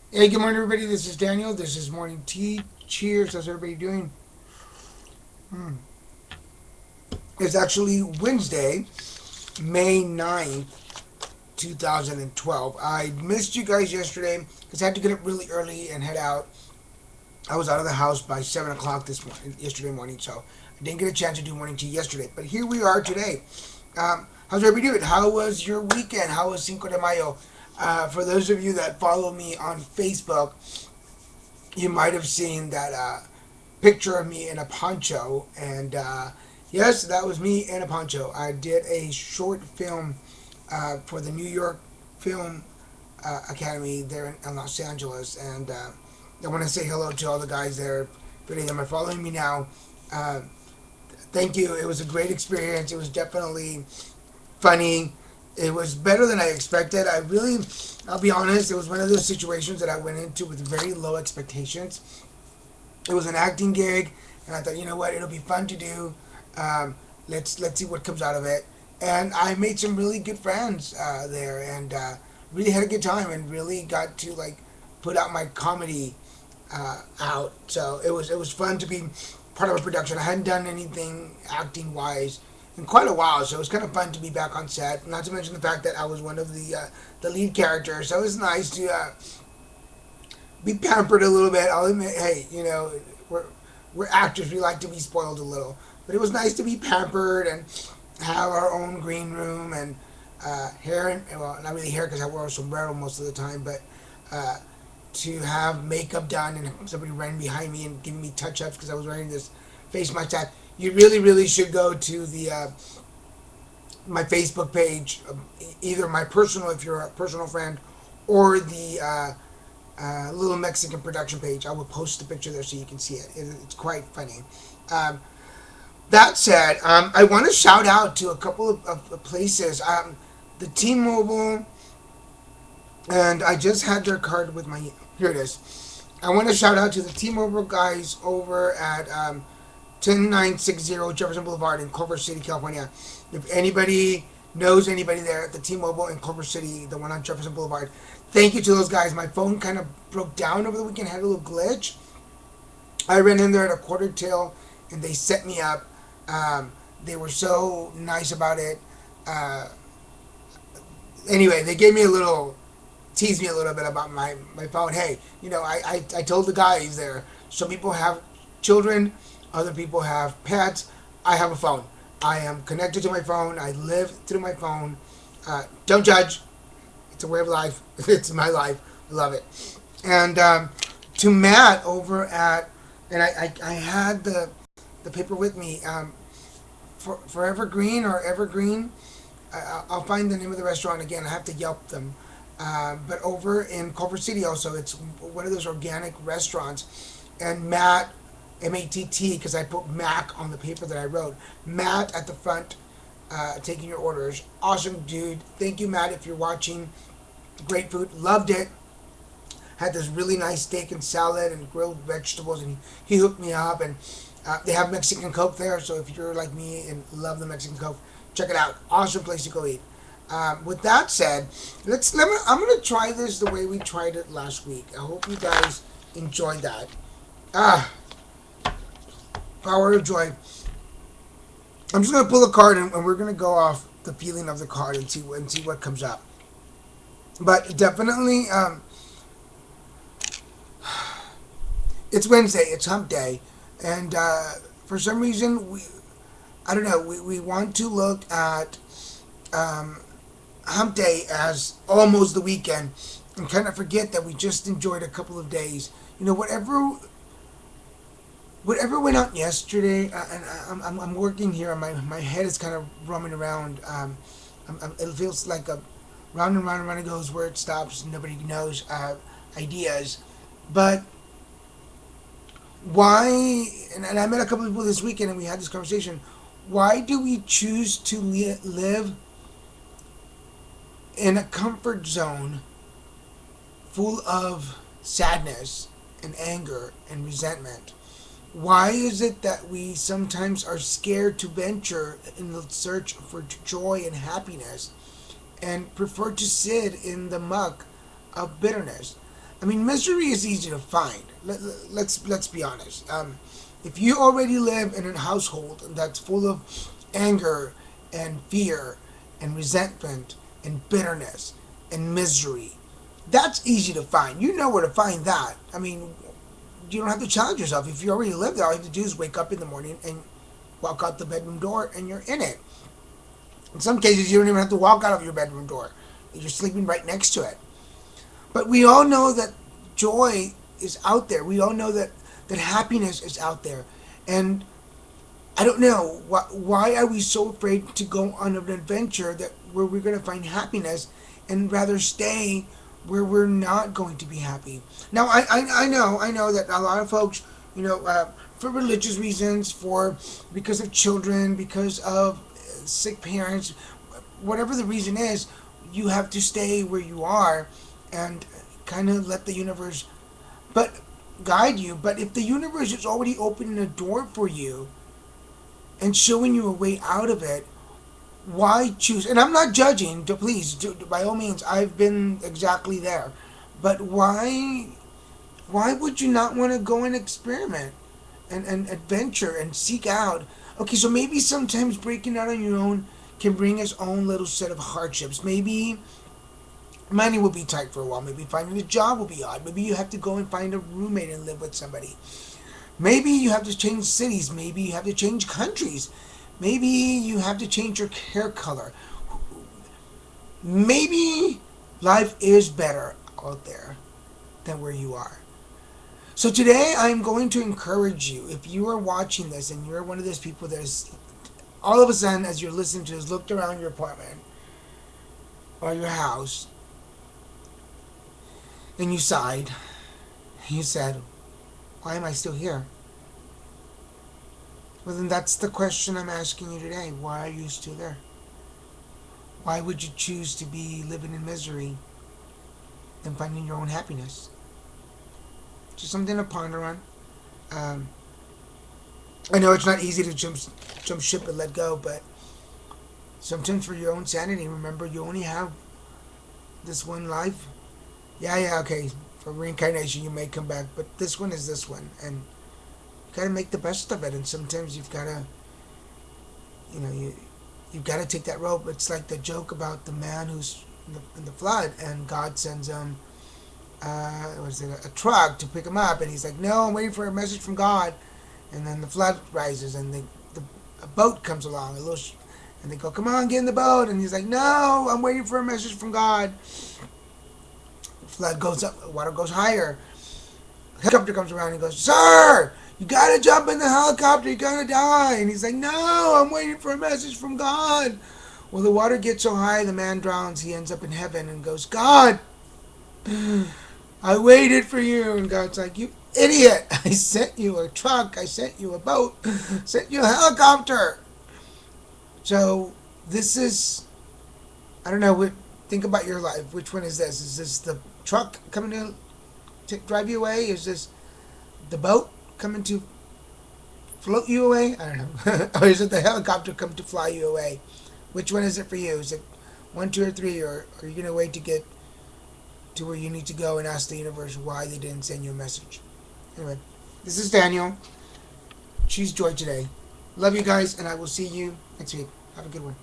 Hey, good morning, everybody. This is Daniel. This is Morning Tea. Cheers. How's everybody doing? It's actually Wednesday, May 9th, 2012. I missed you guys yesterday because I had to get up really early and head out. I was out of the house by 7 o'clock yesterday morning, so I didn't get a chance to do morning tea yesterday. But here we are today. How's everybody doing? How was your weekend? How was Cinco de Mayo? For those of you that follow me on Facebook, you might have seen that picture of me in a poncho, and yes, that was me in a poncho. I did a short film for the New York Film Academy there in Los Angeles, and I want to say hello to all the guys there. For any of them are following me now, uh, thank you. It was a great experience. It was definitely funny. It was better than I expected. I'll be honest, it was one of those situations that I went into with very low expectations. It was an acting gig, and I thought, you know what, it'll be fun to do. Um, let's see what comes out of it. And I made some really good friends there, and really had a good time, and really got to like put out my comedy out. So it was fun to be part of a production. I hadn't done anything acting wise in quite a while, so it was kind of fun to be back on set. Not to mention the fact that I was one of the lead characters, so it was nice to be pampered a little bit. I'll admit, hey, we're we're actors. We like to be spoiled a little, but it was nice to be pampered and have our own green room and hair and well, not really hair because I wore a sombrero most of the time, but to have makeup done and somebody running behind me and giving me touch ups because I was wearing this face mask. You really, really should go to the my Facebook page, either my personal if you're a personal friend, or the LilMesican production page. I will post the picture there so you can see it. It's quite funny. Um, that said, I want to shout out to a couple of places. The T-Mobile, and I just had their card with my. Here it is. I want to shout out to the T-Mobile guys over at 10960 Jefferson Boulevard in Culver City, California. If anybody knows anybody there at the T-Mobile in Culver City, the one on Jefferson Boulevard, thank you to those guys. My phone kind of broke down over the weekend, had a little glitch. I ran in there at a quarter till, and they set me up. They were so nice about it. Uh, anyway, they gave me a little, teased me a little bit about my phone. Hey, I told the guys there, some people have children, other people have pets. I have a phone. I am connected to my phone. I live through my phone. Don't judge. It's a way of life. It's my life. I love it. And to Matt over at, and I had the paper with me. For Evergreen or Evergreen, I'll find the name of the restaurant again. I have to Yelp them. But over in Culver City also, it's one of those organic restaurants. And Matt, MATT, because I put Mac on the paper that I wrote. Matt at the front, taking your orders. Awesome dude. Thank you, Matt, if you're watching. Great food. Loved it. Had this really nice steak and salad and grilled vegetables, and he hooked me up. And they have Mexican Coke there, so if you're like me and love the Mexican Coke, check it out. Awesome place to go eat. With that said, I'm gonna try this the way we tried it last week. I hope you guys enjoyed that. Ah, power of joy. I'm just gonna pull a card and we're gonna go off the feeling of the card and see what comes up. But definitely, it's Wednesday. It's Hump Day, and for some reason I don't know. We want to look at um, Hump Day as almost the weekend, and kind of forget that we just enjoyed a couple of days. Whatever went on yesterday, and I'm working here, and my head is kind of roaming around. It feels like a round and round it goes where it stops. Nobody knows ideas, but why? And I met a couple of people this weekend, and we had this conversation. Why do we choose to live in a comfort zone full of sadness and anger and resentment? Why is it that we sometimes are scared to venture in the search for joy and happiness and prefer to sit in the muck of bitterness? I mean, misery is easy to find. Let's be honest. If you already live in a household that's full of anger and fear and resentment and bitterness and misery, that's easy to find. You know where to find that. I mean, you don't have to challenge yourself. If you already live there, all you have to do is wake up in the morning and walk out the bedroom door and you're in it. In some cases, you don't even have to walk out of your bedroom door. You're sleeping right next to it. But we all know that joy is out there. We all know that happiness is out there. And I don't know, why are we so afraid to go on an adventure that where we're going to find happiness and rather stay where we're not going to be happy? Now, I know that a lot of folks, for religious reasons, because of children, because of sick parents, whatever the reason is, you have to stay where you are and kind of let the universe but guide you. But if the universe is already opening a door for you and showing you a way out of it, why choose? And I'm not judging, please, by all means, I've been exactly there. But why would you not want to go and experiment and adventure and seek out? Okay, so maybe sometimes breaking out on your own can bring its own little set of hardships. Maybe money will be tight for a while. Maybe finding a job will be odd. Maybe you have to go and find a roommate and live with somebody. Maybe you have to change cities. Maybe you have to change countries. Maybe you have to change your hair color. Maybe life is better out there than where you are. So today I'm going to encourage you, if you are watching this and you're one of those people that is all of a sudden as you're listening to this looked around your apartment or your house and you sighed, you said, why am I still here? Well, then that's the question I'm asking you today. Why are you still there? Why would you choose to be living in misery than finding your own happiness? Just something to ponder on. I know it's not easy to jump ship and let go, but sometimes for your own sanity, remember you only have this one life. Yeah, okay. For reincarnation, you may come back, but this one is this one, and you gotta make the best of it. And sometimes you've gotta, you've gotta take that rope. It's like the joke about the man who's in the flood, and God sends him, a truck to pick him up, and he's like, no, I'm waiting for a message from God. And then the flood rises, and a boat comes along, and they go, come on, get in the boat. And he's like, no, I'm waiting for a message from God. The flood goes up, the water goes higher. The helicopter comes around and goes, sir, you gotta jump in the helicopter, you're gonna die. And he's like, no, I'm waiting for a message from God. Well, the water gets so high, the man drowns. He ends up in heaven and goes, God, I waited for you. And God's like, you idiot, I sent you a truck, I sent you a boat, sent you a helicopter. So this is, I don't know, think about your life. Which one is this? Is this the truck coming to drive you away? Is this the boat coming to float you away? I don't know. Or is it the helicopter coming to fly you away? Which one is it for you? Is it 1, 2, or 3? Or are you going to wait to get to where you need to go and ask the universe why they didn't send you a message? Anyway, this is Daniel. Choose joy today. Love you guys, and I will see you next week. Have a good one.